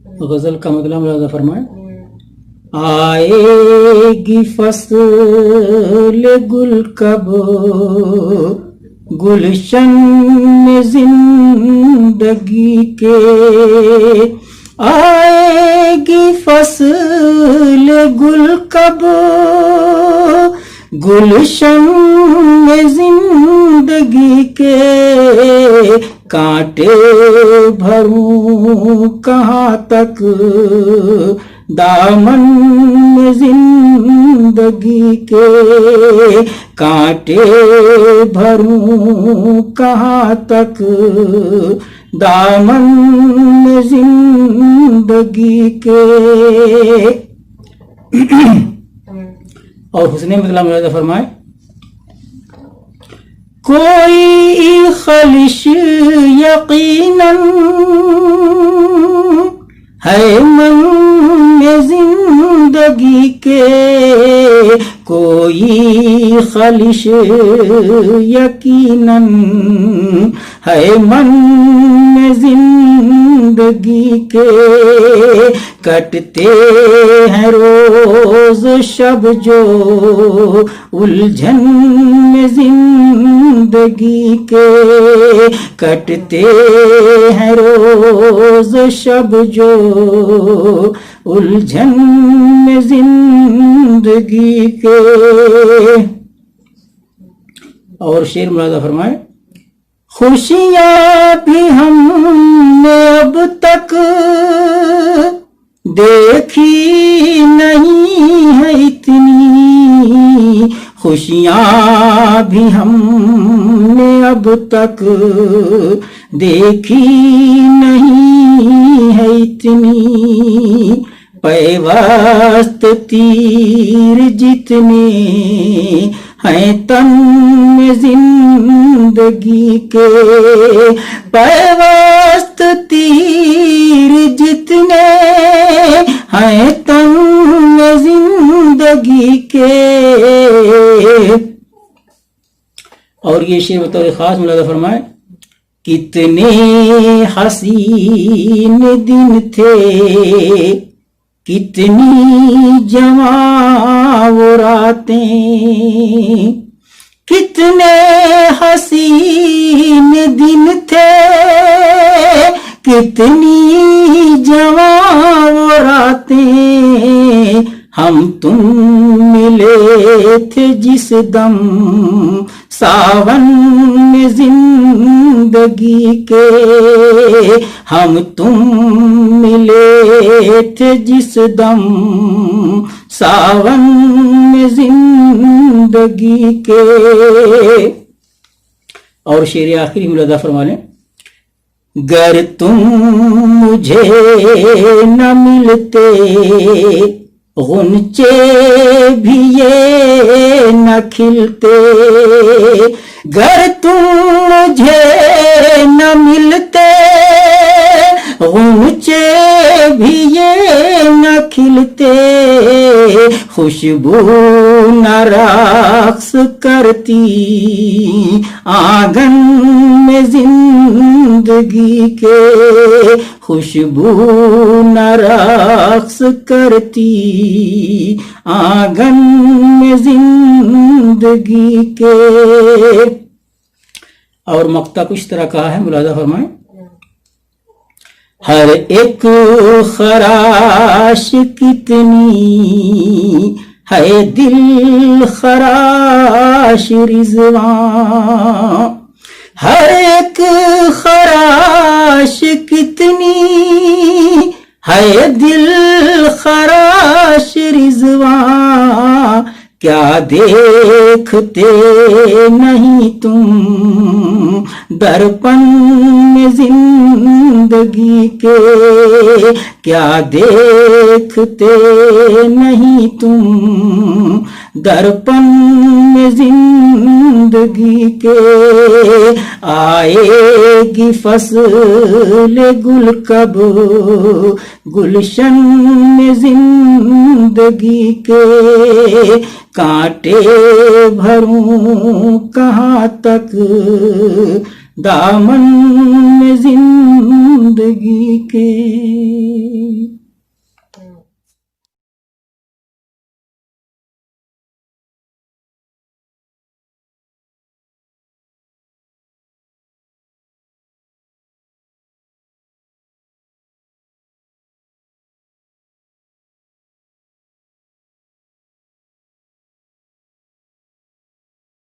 غزل کا مطلب ملاحظہ فرمائیں. آئے گی فصل گل کب گلشن میں زندگی کے، آئے گی فصل گل کب گلشن میں زندگی کے، کانٹے بھروں کہاں تک دامن میں زندگی کے، کانٹے بھروں کہاں تک دامن میں زندگی کے. اور حسن مطلب ملاحظہ فرمائے. کوئی خلش یقیناً ہے من میں زندگی کے، کوئی خلش یقیناً ہے من میں زندگی کے، کٹتے ہیں روز شب جو الجھن میں زندگی کے، کٹتے ہیں روز شب جو الجھن میں زندگی کے. اور شعر ملاحظہ فرمائے. خوشیاں بھی ہم نے اب تک دیکھی نہیں ہے اتنی، خوشیاں بھی ہم نے اب تک دیکھی نہیں ہے اتنی، پیوست تیر جتنے ہیں تن میں زندگی کے، پیوست تیر جتنے ہیں تن میں زندگی کے. اور یہ شعر بطور خاص ملاحظہ فرمائے. کتنے حسین دن تھے کتنی جواں وہ راتیں، کتنے حسین دن تھے کتنی جواں وہ راتیں، ہم تم ملے تھے جس دم ساون میں زندگی کے، ہم تم ملے تھے جس دم ساون میں زندگی کے. اور شعر آخری ملاحظہ فرما لیں. گر تم مجھے نہ ملتے غنچے بھی یہ نہ کھلتے، گر تم مجھے نہ ملتے غنچے بھی یہ نہ کھلتے، خوشبو نہ رقص کرتی آنگن میں زندگی کے، خوشبو نہ رقص کرتی آنگن میں زندگی کے. اور مقطع کچھ طرح کہا ہے ملاحظہ فرمائیں. ہر ایک خراش کتنی ہے دل خراش رضواں، ہر ایک خراش کتنی ہے دل خراش رضواں، کیا دیکھتے نہیں تم درپن میں زندگی کے، کیا دیکھتے نہیں تم درپن میں زندگی کے، آئے گی فصل گل کب گلشن میں زندگی کے، کانٹے بھروں کہاں تک دامن میں زندگی کے